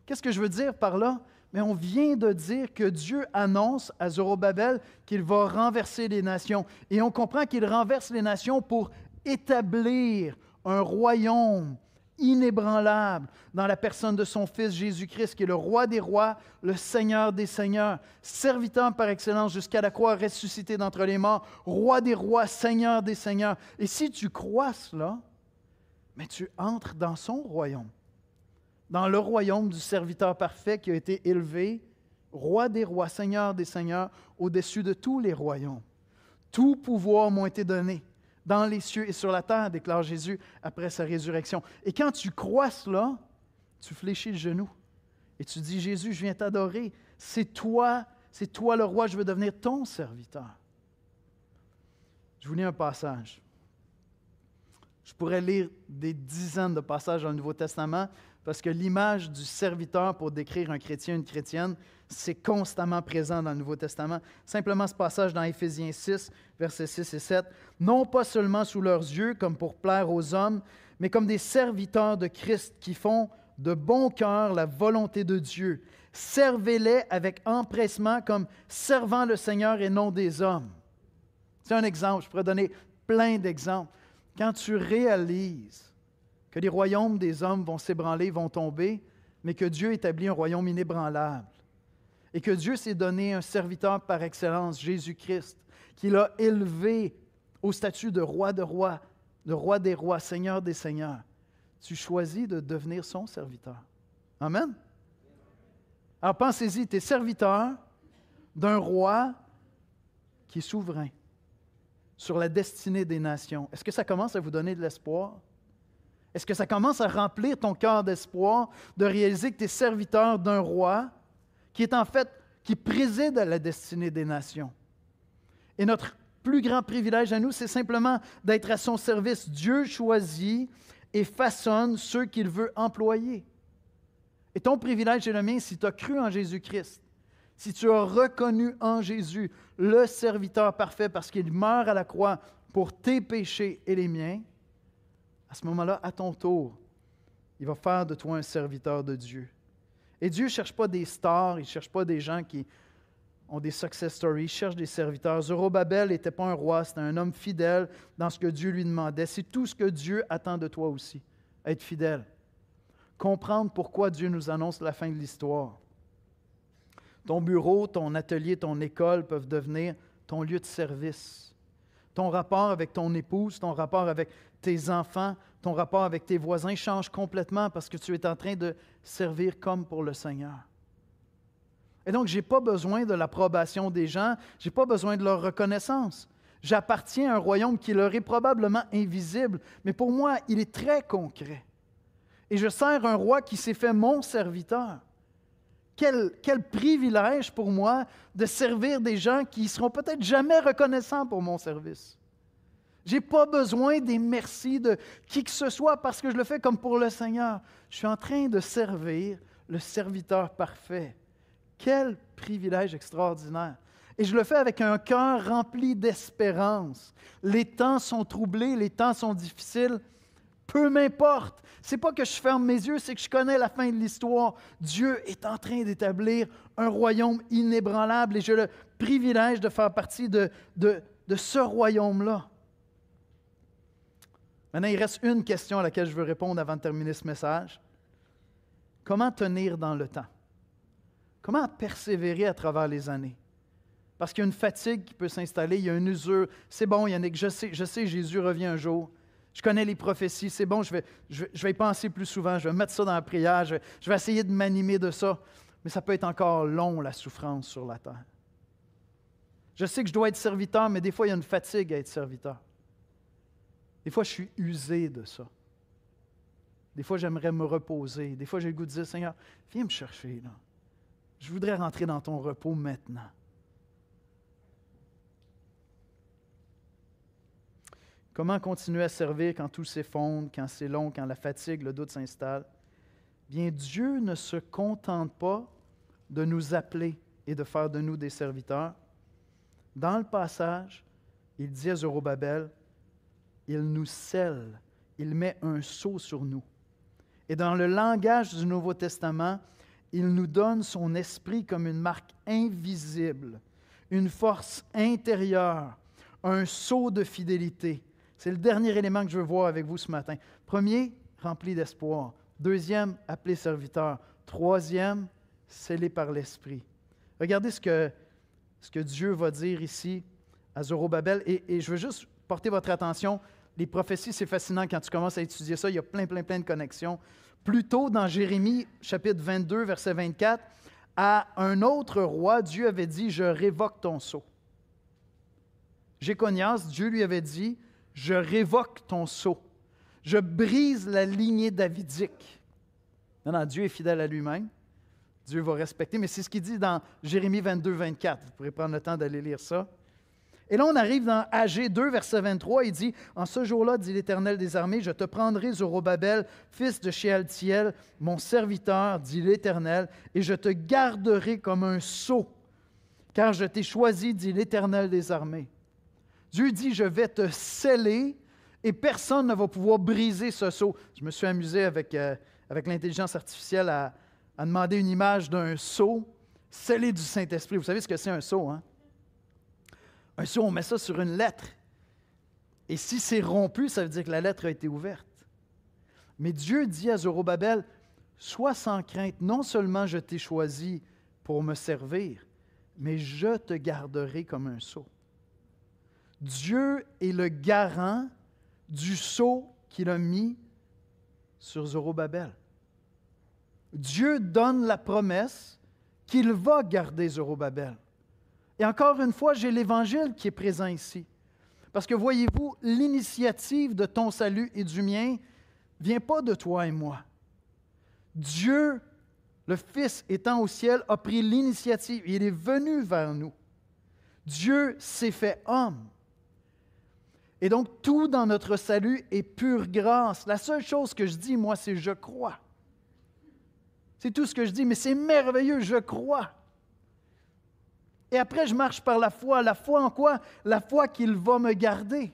Qu'est-ce que je veux dire par là? Mais on vient de dire que Dieu annonce à Zorobabel qu'il va renverser les nations. Et on comprend qu'il renverse les nations pour établir un royaume inébranlable dans la personne de son Fils Jésus-Christ, qui est le roi des rois, le Seigneur des seigneurs, serviteur par excellence jusqu'à la croix, ressuscité d'entre les morts, roi des rois, Seigneur des seigneurs. Et si tu crois cela, mais tu entres dans son royaume, dans le royaume du serviteur parfait qui a été élevé, roi des rois, Seigneur des seigneurs, au-dessus de tous les royaumes. Tout pouvoir m'ont été donnés dans les cieux et sur la terre, déclare Jésus après sa résurrection. Et quand tu crois cela, tu fléchis le genou et tu dis, Jésus, je viens t'adorer. C'est toi le roi, je veux devenir ton serviteur. Je vous lis un passage. Je pourrais lire des dizaines de passages dans le Nouveau Testament parce que l'image du serviteur pour décrire un chrétien, une chrétienne, c'est constamment présent dans le Nouveau Testament. Simplement ce passage dans Éphésiens 6, versets 6 et 7. « Non pas seulement sous leurs yeux, comme pour plaire aux hommes, mais comme des serviteurs de Christ qui font de bon cœur la volonté de Dieu. Servez-les avec empressement comme servant le Seigneur et non des hommes. » C'est un exemple, je pourrais donner plein d'exemples. Quand tu réalises que les royaumes des hommes vont s'ébranler, vont tomber, mais que Dieu établit un royaume inébranlable, et que Dieu s'est donné un serviteur par excellence, Jésus-Christ, qu'il a élevé au statut de roi des rois, Seigneur des seigneurs, tu choisis de devenir son serviteur. Amen? Alors pensez-y, tu es serviteur d'un roi qui est souverain sur la destinée des nations. Est-ce que ça commence à vous donner de l'espoir? Est-ce que ça commence à remplir ton cœur d'espoir de réaliser que tu es serviteur d'un roi qui est en fait qui préside à la destinée des nations. Et notre plus grand privilège à nous, c'est simplement d'être à son service. Dieu choisit et façonne ceux qu'il veut employer. Et ton privilège est le mien si tu as cru en Jésus-Christ, si tu as reconnu en Jésus le serviteur parfait parce qu'il meurt à la croix pour tes péchés et les miens, à ce moment-là, à ton tour, il va faire de toi un serviteur de Dieu. Et Dieu ne cherche pas des stars, il ne cherche pas des gens qui ont des success stories, il cherche des serviteurs. Zorobabel n'était pas un roi, c'était un homme fidèle dans ce que Dieu lui demandait. C'est tout ce que Dieu attend de toi aussi, être fidèle. Comprendre pourquoi Dieu nous annonce la fin de l'histoire. Ton bureau, ton atelier, ton école peuvent devenir ton lieu de service. Ton rapport avec ton épouse, ton rapport avec tes enfants, ton rapport avec tes voisins change complètement parce que tu es en train de servir comme pour le Seigneur. Et donc, je n'ai pas besoin de l'approbation des gens, je n'ai pas besoin de leur reconnaissance. J'appartiens à un royaume qui leur est probablement invisible, mais pour moi, il est très concret. Et je sers un roi qui s'est fait mon serviteur. Quel privilège pour moi de servir des gens qui ne seront peut-être jamais reconnaissants pour mon service. Je n'ai pas besoin des merci de qui que ce soit parce que je le fais comme pour le Seigneur. Je suis en train de servir le serviteur parfait. Quel privilège extraordinaire! Et je le fais avec un cœur rempli d'espérance. Les temps sont troublés, les temps sont difficiles. Peu m'importe. Ce n'est pas que je ferme mes yeux, c'est que je connais la fin de l'histoire. Dieu est en train d'établir un royaume inébranlable et j'ai le privilège de faire partie de ce royaume-là. Maintenant, il reste une question à laquelle je veux répondre avant de terminer ce message. Comment tenir dans le temps? Comment persévérer à travers les années? Parce qu'il y a une fatigue qui peut s'installer, il y a une usure. C'est bon, Yannick, je sais, Jésus revient un jour. Je connais les prophéties, c'est bon, je vais y penser plus souvent, je vais mettre ça dans la prière, je vais essayer de m'animer de ça. Mais ça peut être encore long, la souffrance sur la terre. Je sais que je dois être serviteur, mais des fois, il y a une fatigue à être serviteur. Des fois, je suis usé de ça. Des fois, j'aimerais me reposer. Des fois, j'ai le goût de dire, Seigneur, viens me chercher, là. Je voudrais rentrer dans ton repos maintenant. Comment continuer à servir quand tout s'effondre, quand c'est long, quand la fatigue, le doute s'installe? Bien, Dieu ne se contente pas de nous appeler et de faire de nous des serviteurs. Dans le passage, il dit à Zorobabel, il nous scelle, il met un sceau sur nous. Et dans le langage du Nouveau Testament, il nous donne son esprit comme une marque invisible, une force intérieure, un sceau de fidélité. C'est le dernier élément que je veux voir avec vous ce matin. Premier, rempli d'espoir. Deuxième, appelé serviteur. Troisième, scellé par l'Esprit. Regardez ce que Dieu va dire ici à Zorobabel. Et je veux juste porter votre attention. Les prophéties, c'est fascinant quand tu commences à étudier ça. Il y a plein de connexions. Plus tôt, dans Jérémie, chapitre 22, verset 24, à un autre roi, Dieu avait dit « Je révoque ton sceau ». Jéconias, Dieu lui avait dit « Je révoque ton sceau. Je brise la lignée davidique. » Non, Dieu est fidèle à lui-même. Dieu va respecter, mais c'est ce qu'il dit dans Jérémie 22, 24. Vous pourrez prendre le temps d'aller lire ça. Et là, on arrive dans Agé 2, verset 23, il dit « En ce jour-là, dit l'Éternel des armées, je te prendrai, Zorobabel, fils de Shealtiel, mon serviteur, dit l'Éternel, et je te garderai comme un sceau, car je t'ai choisi, dit l'Éternel des armées. » Dieu dit « Je vais te sceller, et personne ne va pouvoir briser ce sceau. » Je me suis amusé avec l'intelligence artificielle à demander une image d'un sceau scellé du Saint-Esprit. Vous savez ce que c'est un sceau, hein? Un sceau, on met ça sur une lettre. Et si c'est rompu, ça veut dire que la lettre a été ouverte. Mais Dieu dit à Zorobabel, « Sois sans crainte, non seulement je t'ai choisi pour me servir, mais je te garderai comme un sceau. » Dieu est le garant du sceau qu'il a mis sur Zorobabel. Dieu donne la promesse qu'il va garder Zorobabel. Et encore une fois, j'ai l'Évangile qui est présent ici. Parce que voyez-vous, l'initiative de ton salut et du mien ne vient pas de toi et moi. Dieu Le Fils, étant au ciel, a pris l'initiative. Il est venu vers nous. Dieu s'est fait homme. Et donc, tout dans notre salut est pure grâce. La seule chose que je dis, moi, c'est « je crois ». C'est tout ce que je dis, mais c'est merveilleux, je crois. Et après, je marche par la foi. La foi en quoi? La foi qu'il va me garder.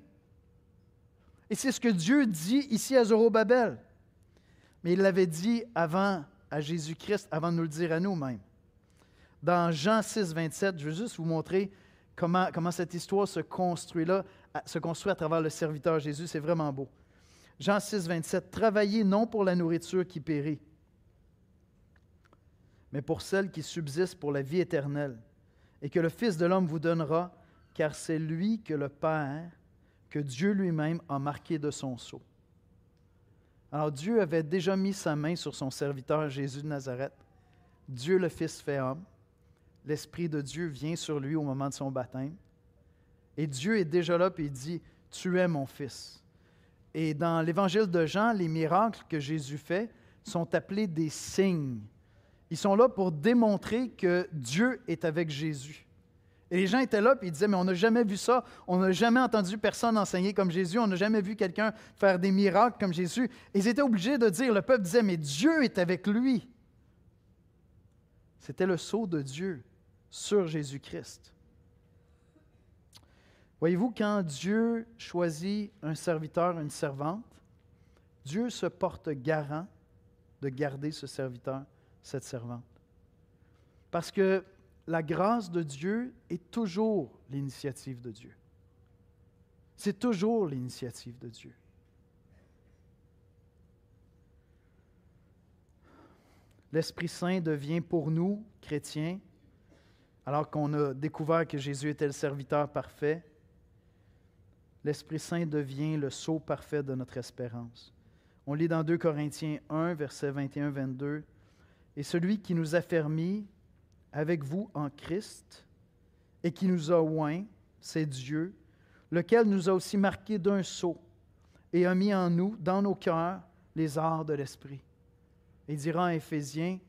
Et c'est ce que Dieu dit ici à Zorobabel. Mais il l'avait dit avant à Jésus-Christ, avant de nous le dire à nous-mêmes. Dans Jean 6, 27, je veux juste vous montrer comment cette histoire se construit à travers le serviteur Jésus. C'est vraiment beau. Jean 6, 27, « Travaillez non pour la nourriture qui périt, mais pour celle qui subsiste pour la vie éternelle, et que le Fils de l'homme vous donnera, car c'est lui que le Père, que Dieu lui-même a marqué de son sceau. » Alors Dieu avait déjà mis sa main sur son serviteur Jésus de Nazareth. Dieu le Fils fait homme. L'Esprit de Dieu vient sur lui au moment de son baptême. Et Dieu est déjà là et il dit, « Tu es mon Fils. » Et dans l'Évangile de Jean, les miracles que Jésus fait sont appelés des signes. Ils sont là pour démontrer que Dieu est avec Jésus. Et les gens étaient là et ils disaient, « Mais on n'a jamais vu ça. On n'a jamais entendu personne enseigner comme Jésus. On n'a jamais vu quelqu'un faire des miracles comme Jésus. » Et ils étaient obligés de dire, le peuple disait, « Mais Dieu est avec lui. » C'était le sceau de Dieu sur Jésus-Christ. Voyez-vous, quand Dieu choisit un serviteur, une servante, Dieu se porte garant de garder ce serviteur, cette servante. Parce que la grâce de Dieu est toujours l'initiative de Dieu. C'est toujours l'initiative de Dieu. L'Esprit Saint devient pour nous, chrétiens, alors qu'on a découvert que Jésus était le serviteur parfait, l'Esprit Saint devient le sceau parfait de notre espérance. On lit dans 2 Corinthiens 1, versets 21-22, « Et celui qui nous a fermis avec vous en Christ et qui nous a oints, c'est Dieu, lequel nous a aussi marqués d'un sceau et a mis en nous, dans nos cœurs, les arts de l'Esprit. » Il dira en Éphésiens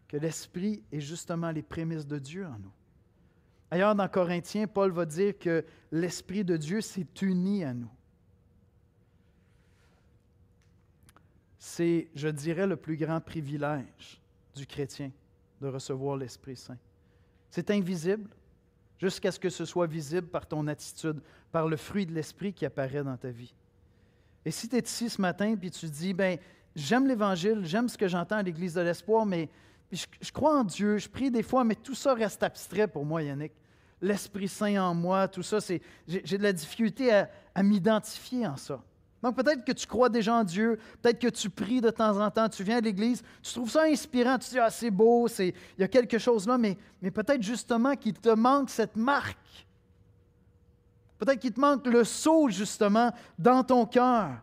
que l'Esprit est justement les prémices de Dieu en nous. Ailleurs, dans Corinthiens, Paul va dire que l'Esprit de Dieu s'est uni à nous. C'est, je dirais, le plus grand privilège du chrétien de recevoir l'Esprit Saint. C'est invisible jusqu'à ce que ce soit visible par ton attitude, par le fruit de l'Esprit qui apparaît dans ta vie. Et si tu es ici ce matin et tu dis, j'aime l'Évangile, j'aime ce que j'entends à l'Église de l'Espoir, mais je crois en Dieu, je prie des fois, mais tout ça reste abstrait pour moi, Yannick. L'Esprit Saint en moi, tout ça, j'ai de la difficulté à m'identifier en ça. Donc peut-être que tu crois déjà en Dieu, peut-être que tu pries de temps en temps, tu viens à l'Église, tu trouves ça inspirant, tu te dis « Ah, c'est beau, il y a quelque chose là », mais peut-être justement qu'il te manque cette marque. Peut-être qu'il te manque le sceau, justement, dans ton cœur.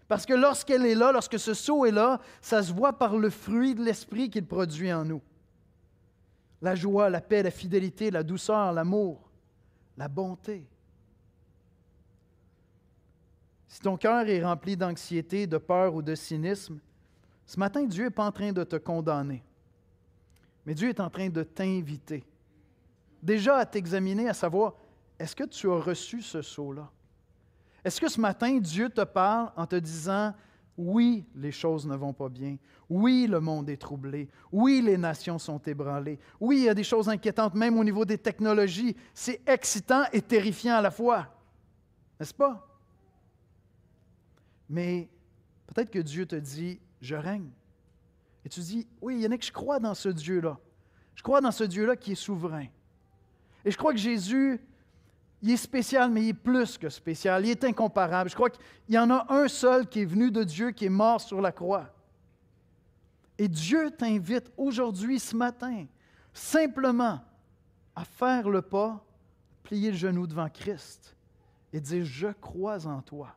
Parce que lorsqu'elle est là, lorsque ce sceau est là, ça se voit par le fruit de l'Esprit qu'il produit en nous. La joie, la paix, la fidélité, la douceur, l'amour, la bonté. Si ton cœur est rempli d'anxiété, de peur ou de cynisme, ce matin, Dieu n'est pas en train de te condamner, mais Dieu est en train de t'inviter. Déjà à t'examiner, à savoir, est-ce que tu as reçu ce sceau-là? Est-ce que ce matin, Dieu te parle en te disant, oui, les choses ne vont pas bien. Oui, le monde est troublé. Oui, les nations sont ébranlées. Oui, il y a des choses inquiétantes, même au niveau des technologies. C'est excitant et terrifiant à la fois. N'est-ce pas? Mais peut-être que Dieu te dit, je règne. Et tu dis, oui, Yannick, je crois dans ce Dieu-là. Je crois dans ce Dieu-là qui est souverain. Et je crois que Jésus, il est spécial, mais il est plus que spécial. Il est incomparable. Je crois qu'il y en a un seul qui est venu de Dieu, qui est mort sur la croix. Et Dieu t'invite aujourd'hui, ce matin, simplement à faire le pas, plier le genou devant Christ et dire, je crois en toi.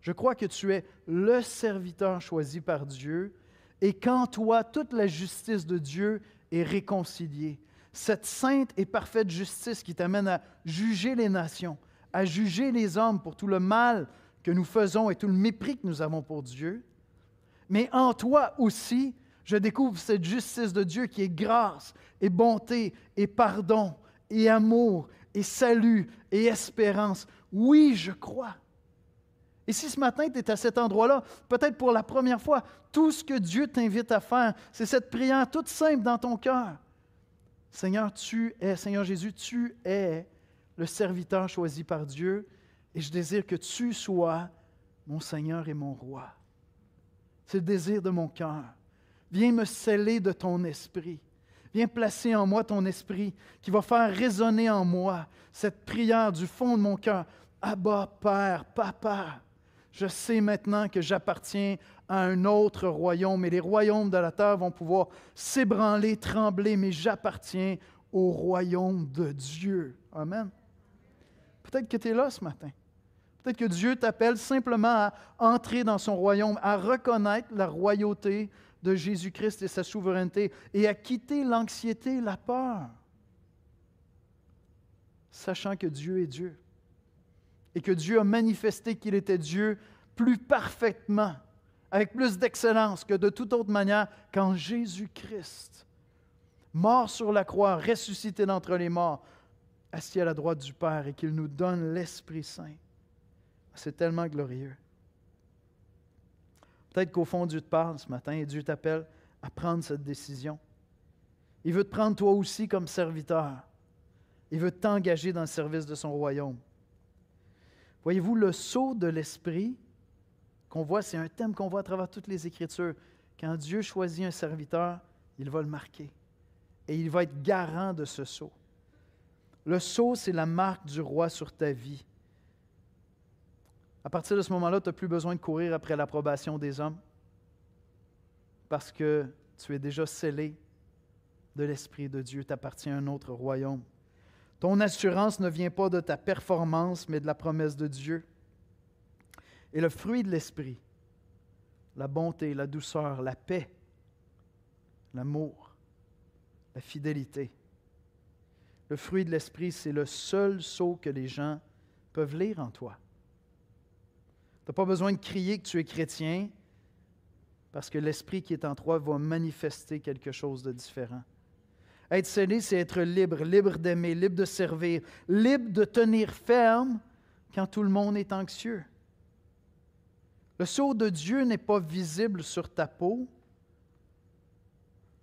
Je crois que tu es le serviteur choisi par Dieu et qu'en toi, toute la justice de Dieu est réconciliée. Cette sainte et parfaite justice qui t'amène à juger les nations, à juger les hommes pour tout le mal que nous faisons et tout le mépris que nous avons pour Dieu. Mais en toi aussi, Je découvre cette justice de Dieu qui est grâce et bonté et pardon et amour et salut et espérance. Oui, je crois. Et si ce matin, tu es à cet endroit-là, peut-être pour la première fois, tout ce que Dieu t'invite à faire, c'est cette prière toute simple dans ton cœur. Seigneur Jésus, tu es le serviteur choisi par Dieu et je désire que tu sois mon Seigneur et mon Roi. C'est le désir de mon cœur. Viens me sceller de ton esprit. Viens placer en moi ton esprit qui va faire résonner en moi cette prière du fond de mon cœur. Abba, Père, Papa, je sais maintenant que j'appartiens à un autre royaume et les royaumes de la terre vont pouvoir s'ébranler, trembler, mais j'appartiens au royaume de Dieu. Amen. Peut-être que tu es là ce matin. Peut-être que Dieu t'appelle simplement à entrer dans son royaume, à reconnaître la royauté de Jésus-Christ et sa souveraineté et à quitter l'anxiété, la peur, sachant que Dieu est Dieu et que Dieu a manifesté qu'il était Dieu plus parfaitement, avec plus d'excellence que de toute autre manière, quand Jésus-Christ, mort sur la croix, ressuscité d'entre les morts, assis à la droite du Père et qu'il nous donne l'Esprit Saint. C'est tellement glorieux. Peut-être qu'au fond, Dieu te parle ce matin et Dieu t'appelle à prendre cette décision. Il veut te prendre toi aussi comme serviteur. Il veut t'engager dans le service de son royaume. Voyez-vous, le sceau de l'Esprit qu'on voit, c'est un thème qu'on voit à travers toutes les Écritures. Quand Dieu choisit un serviteur, il va le marquer. Et il va être garant de ce sceau. Le sceau, c'est la marque du roi sur ta vie. À partir de ce moment-là, tu n'as plus besoin de courir après l'approbation des hommes parce que tu es déjà scellé de l'Esprit de Dieu. Tu appartiens à un autre royaume. Ton assurance ne vient pas de ta performance, mais de la promesse de Dieu. Et le fruit de l'Esprit, la bonté, la douceur, la paix, l'amour, la fidélité. Le fruit de l'Esprit, c'est le seul sceau que les gens peuvent lire en toi. Tu n'as pas besoin de crier que tu es chrétien parce que l'Esprit qui est en toi va manifester quelque chose de différent. Être scellé, c'est être libre, libre d'aimer, libre de servir, libre de tenir ferme quand tout le monde est anxieux. Le sceau de Dieu n'est pas visible sur ta peau,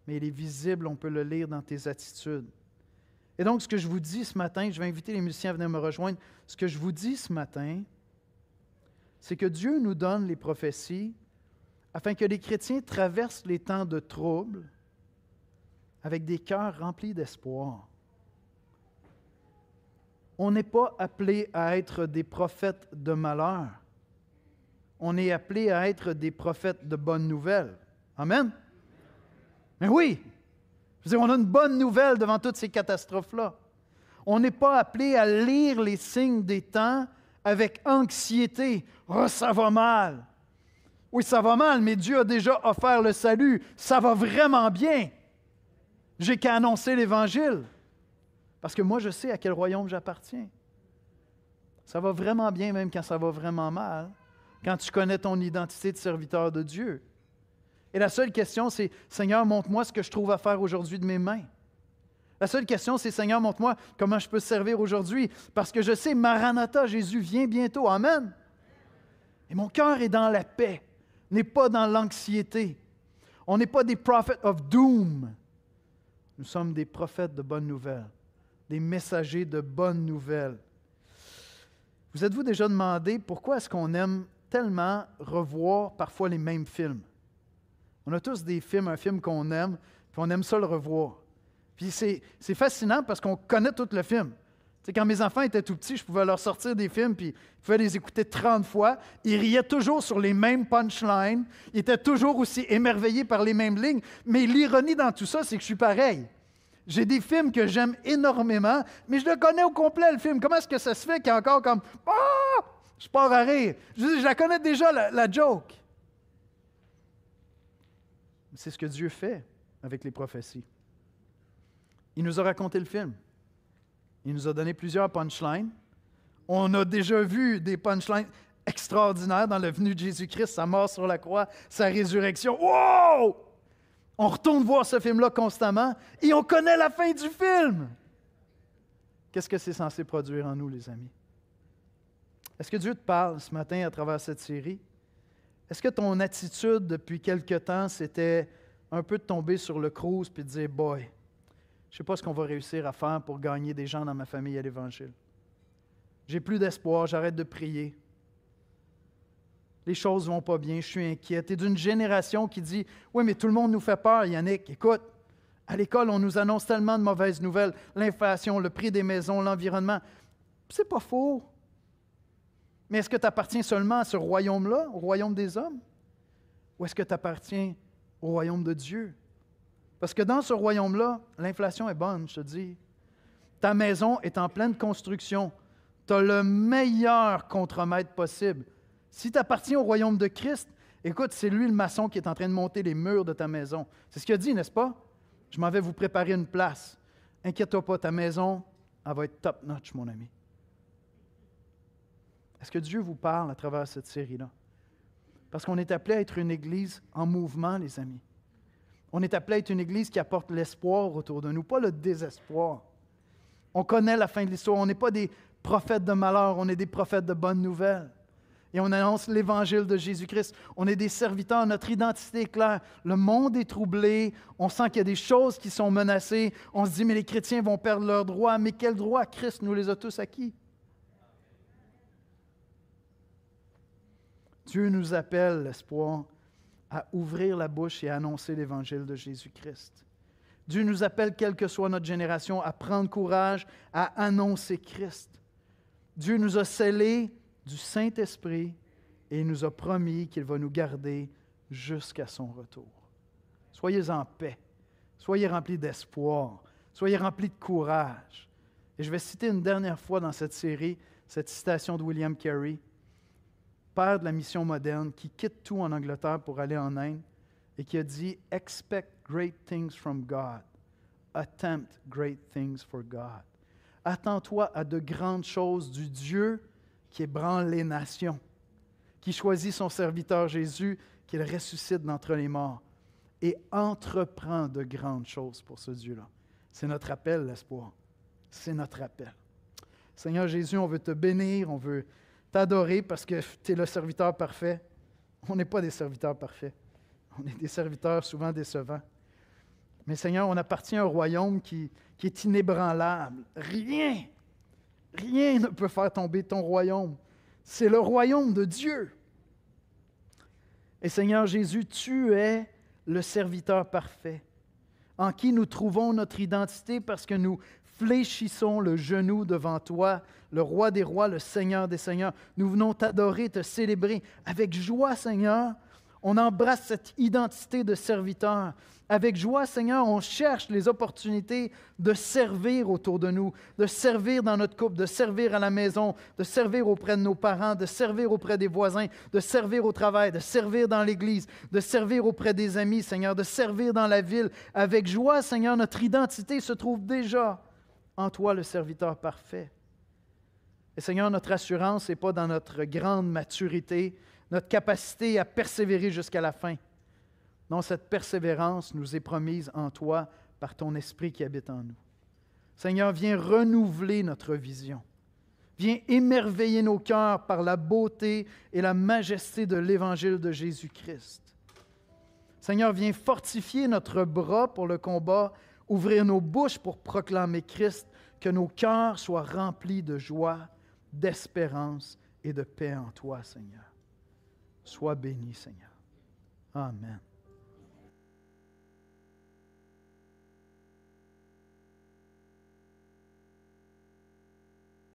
mais il est visible, on peut le lire dans tes attitudes. Et donc, ce que je vous dis ce matin, je vais inviter les musiciens à venir me rejoindre, ce que je vous dis ce matin, c'est que Dieu nous donne les prophéties afin que les chrétiens traversent les temps de trouble avec des cœurs remplis d'espoir. On n'est pas appelé à être des prophètes de malheur. On est appelé à être des prophètes de bonnes nouvelles. Amen? Mais oui! Je veux dire, on a une bonne nouvelle devant toutes ces catastrophes-là. On n'est pas appelé à lire les signes des temps avec anxiété. « Oh, ça va mal! » Oui, ça va mal, mais Dieu a déjà offert le salut. Ça va vraiment bien. J'ai qu'à annoncer l'Évangile. Parce que moi, je sais à quel royaume j'appartiens. Ça va vraiment bien même quand ça va vraiment mal, quand tu connais ton identité de serviteur de Dieu. Et la seule question, c'est « Seigneur, montre-moi ce que je trouve à faire aujourd'hui de mes mains. » La seule question, c'est « Seigneur, montre-moi comment je peux servir aujourd'hui. » Parce que je sais, Maranatha, Jésus vient bientôt. Amen. Et mon cœur est dans la paix, n'est pas dans l'anxiété. On n'est pas des prophets of doom. Nous sommes des prophètes de bonnes nouvelles, des messagers de bonnes nouvelles. Vous êtes-vous déjà demandé pourquoi est-ce qu'on aime tellement revoir parfois les mêmes films? On a tous des films, un film qu'on aime, puis on aime ça le revoir. Puis c'est fascinant parce qu'on connaît tout le film. Tu sais, quand mes enfants étaient tout petits, je pouvais leur sortir des films, puis ils pouvaient les écouter 30 fois. Ils riaient toujours sur les mêmes punchlines. Ils étaient toujours aussi émerveillés par les mêmes lignes. Mais l'ironie dans tout ça, c'est que je suis pareil. J'ai des films que j'aime énormément, mais je le connais au complet, le film. Comment est-ce que ça se fait qu'il y a encore comme « Ah! » Je pars à rire. Je la connais déjà, la joke. C'est ce que Dieu fait avec les prophéties. Il nous a raconté le film. Il nous a donné plusieurs punchlines. On a déjà vu des punchlines extraordinaires dans la venue de Jésus-Christ, sa mort sur la croix, sa résurrection. Wow! On retourne voir ce film-là constamment et on connaît la fin du film. Qu'est-ce que c'est censé produire en nous, les amis? Est-ce que Dieu te parle ce matin à travers cette série? Est-ce que ton attitude depuis quelque temps, c'était un peu de tomber sur le cruise puis de dire « Boy, je ne sais pas ce qu'on va réussir à faire pour gagner des gens dans ma famille à l'Évangile. J'ai plus d'espoir, j'arrête de prier. Les choses ne vont pas bien, je suis inquiet. » Tu es d'une génération qui dit « Oui, mais tout le monde nous fait peur, Yannick. Écoute, à l'école, on nous annonce tellement de mauvaises nouvelles. L'inflation, le prix des maisons, l'environnement. » C'est pas faux. Mais est-ce que tu appartiens seulement à ce royaume-là, au royaume des hommes? Ou est-ce que tu appartiens au royaume de Dieu? Parce que dans ce royaume-là, l'inflation est bonne, je te dis. Ta maison est en pleine construction. Tu as le meilleur contremaître possible. Si tu appartiens au royaume de Christ, écoute, c'est lui le maçon qui est en train de monter les murs de ta maison. C'est ce qu'il a dit, n'est-ce pas? Je m'en vais vous préparer une place. Inquiète-toi pas, ta maison, elle va être top-notch, mon ami. Est-ce que Dieu vous parle à travers cette série-là? Parce qu'on est appelé à être une Église en mouvement, les amis. On est appelé à être une Église qui apporte l'espoir autour de nous, pas le désespoir. On connaît la fin de l'histoire. On n'est pas des prophètes de malheur, on est des prophètes de bonnes nouvelles. Et on annonce l'Évangile de Jésus-Christ. On est des serviteurs, notre identité est claire. Le monde est troublé, on sent qu'il y a des choses qui sont menacées. On se dit, mais les chrétiens vont perdre leurs droits. Mais quels droits? Christ nous les a tous acquis. Dieu nous appelle, l'espoir, à ouvrir la bouche et à annoncer l'Évangile de Jésus-Christ. Dieu nous appelle, quelle que soit notre génération, à prendre courage, à annoncer Christ. Dieu nous a scellés du Saint-Esprit et il nous a promis qu'il va nous garder jusqu'à son retour. Soyez en paix, soyez remplis d'espoir, soyez remplis de courage. Et je vais citer une dernière fois dans cette série, cette citation de William Carey, père de la mission moderne, qui quitte tout en Angleterre pour aller en Inde et qui a dit « Expect great things from God. Attempt great things for God. » Attends-toi à de grandes choses du Dieu qui ébranle les nations, qui choisit son serviteur Jésus, qu'il ressuscite d'entre les morts et entreprend de grandes choses pour ce Dieu-là. C'est notre appel, l'espoir. C'est notre appel. Seigneur Jésus, on veut te bénir, on veut t'adorer parce que tu es le serviteur parfait. On n'est pas des serviteurs parfaits. On est des serviteurs souvent décevants. Mais Seigneur, on appartient à un royaume qui est inébranlable. Rien ne peut faire tomber ton royaume. C'est le royaume de Dieu. Et Seigneur Jésus, tu es le serviteur parfait, en qui nous trouvons notre identité parce que nous fléchissons le genou devant toi, le roi des rois, le Seigneur des seigneurs. Nous venons t'adorer, te célébrer avec joie, Seigneur. On embrasse cette identité de serviteur. Avec joie, Seigneur, on cherche les opportunités de servir autour de nous, de servir dans notre couple, de servir à la maison, de servir auprès de nos parents, de servir auprès des voisins, de servir au travail, de servir dans l'Église, de servir auprès des amis, Seigneur, de servir dans la ville. Avec joie, Seigneur, notre identité se trouve déjà en toi, le serviteur parfait. Et Seigneur, notre assurance n'est pas dans notre grande maturité, notre capacité à persévérer jusqu'à la fin. Non, cette persévérance nous est promise en toi par ton Esprit qui habite en nous. Seigneur, viens renouveler notre vision. Viens émerveiller nos cœurs par la beauté et la majesté de l'Évangile de Jésus-Christ. Seigneur, viens fortifier notre bras pour le combat, ouvrir nos bouches pour proclamer Christ, que nos cœurs soient remplis de joie, d'espérance et de paix en toi, Seigneur. Sois béni, Seigneur. Amen.